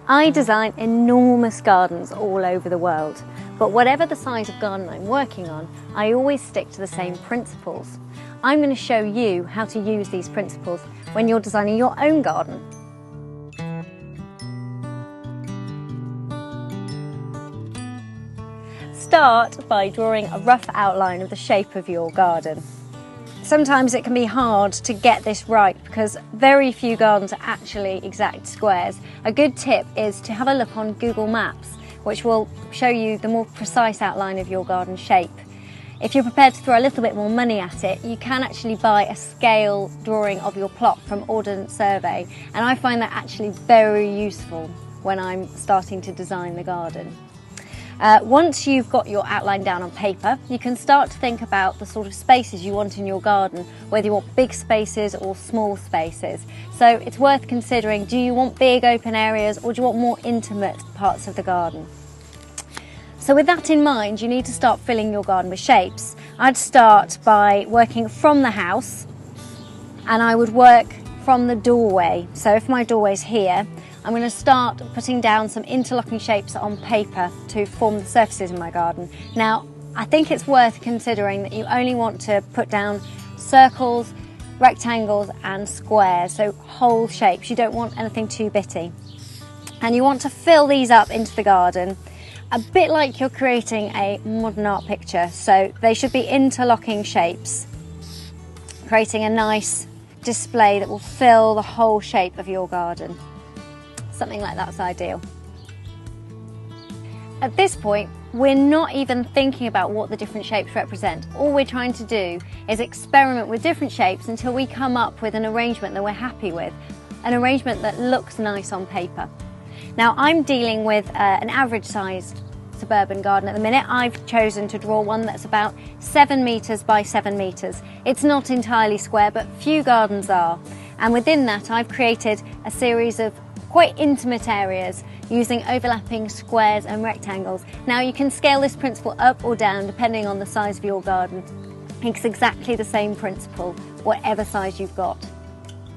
I design enormous gardens all over the world, but whatever the size of garden I'm working on, I always stick to the same principles. I'm going to show you how to use these principles when you're designing your own garden. Start by drawing a rough outline of the shape of your garden. Sometimes it can be hard to get this right because very few gardens are actually exact squares. A good tip is to have a look on Google Maps, which will show you the more precise outline of your garden shape. If you're prepared to throw a little bit more money at it, you can actually buy a scale drawing of your plot from Ordnance Survey, and I find that actually very useful when I'm starting to design the garden. Once you've got your outline down on paper, you can start to think about the sort of spaces you want in your garden, whether you want big spaces or small spaces. So it's worth considering, do you want big open areas or do you want more intimate parts of the garden? So with that in mind, you need to start filling your garden with shapes. I'd start by working from the house, and I would work from the doorway. So if my doorway's here, I'm going to start putting down some interlocking shapes on paper to form the surfaces in my garden. Now, I think it's worth considering that you only want to put down circles, rectangles and squares, so whole shapes. You don't want anything too bitty. And you want to fill these up into the garden, a bit like you're creating a modern art picture. So they should be interlocking shapes, creating a nice display that will fill the whole shape of your garden. Something like that's ideal. At this point, we're not even thinking about what the different shapes represent. All we're trying to do is experiment with different shapes until we come up with an arrangement that we're happy with, an arrangement that looks nice on paper. Now, I'm dealing with an average-sized suburban garden at the minute. I've chosen to draw one that's about 7 metres by 7 metres. It's not entirely square, but few gardens are. And within that, I've created a series of quite intimate areas using overlapping squares and rectangles. Now you can scale this principle up or down depending on the size of your garden. It's exactly the same principle, whatever size you've got.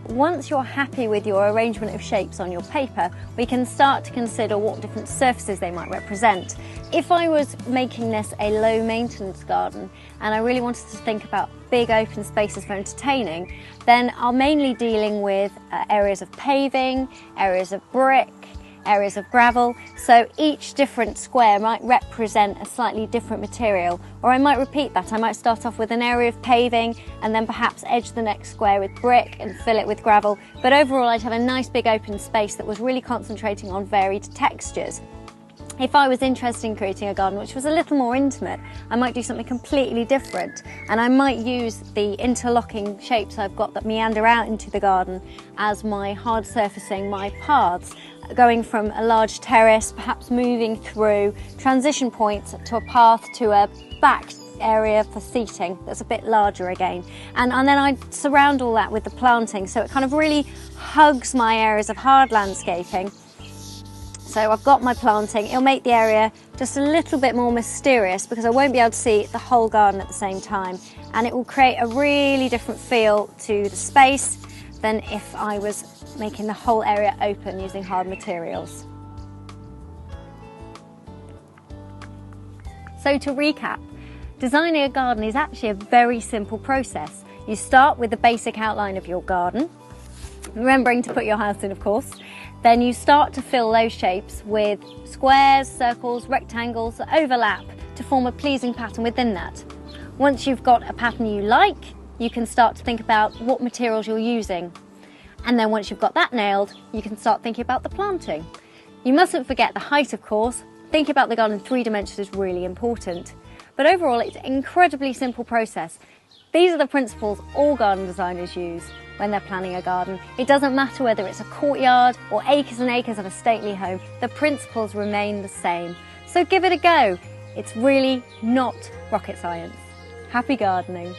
Once you're happy with your arrangement of shapes on your paper, we can start to consider what different surfaces they might represent. If I was making this a low maintenance garden and I really wanted to think about big open spaces for entertaining, then I'm mainly dealing with areas of paving, areas of brick, areas of gravel. So each different square might represent a slightly different material, or I might repeat that. I might start off with an area of paving and then perhaps edge the next square with brick and fill it with gravel. But overall, I'd have a nice big open space that was really concentrating on varied textures. If I was interested in creating a garden which was a little more intimate, I might do something completely different, and I might use the interlocking shapes I've got that meander out into the garden as my hard surfacing, my paths, going from a large terrace, perhaps moving through transition points to a path to a back area for seating that's a bit larger again. And then I surround all that with the planting, so it kind of really hugs my areas of hard landscaping. So I've got my planting. It'll make the area just a little bit more mysterious because I won't be able to see the whole garden at the same time, and it will create a really different feel to the space than if I was making the whole area open using hard materials. So to recap, designing a garden is actually a very simple process. You start with the basic outline of your garden, remembering to put your house in, of course. Then you start to fill those shapes with squares, circles, rectangles that overlap to form a pleasing pattern within that. Once you've got a pattern you like, you can start to think about what materials you're using. And then once you've got that nailed, you can start thinking about the planting. You mustn't forget the height, of course. Thinking about the garden in 3 dimensions is really important. But overall, it's an incredibly simple process. These are the principles all garden designers use when they're planning a garden. It doesn't matter whether it's a courtyard or acres and acres of a stately home, the principles remain the same. So give it a go. It's really not rocket science. Happy gardening.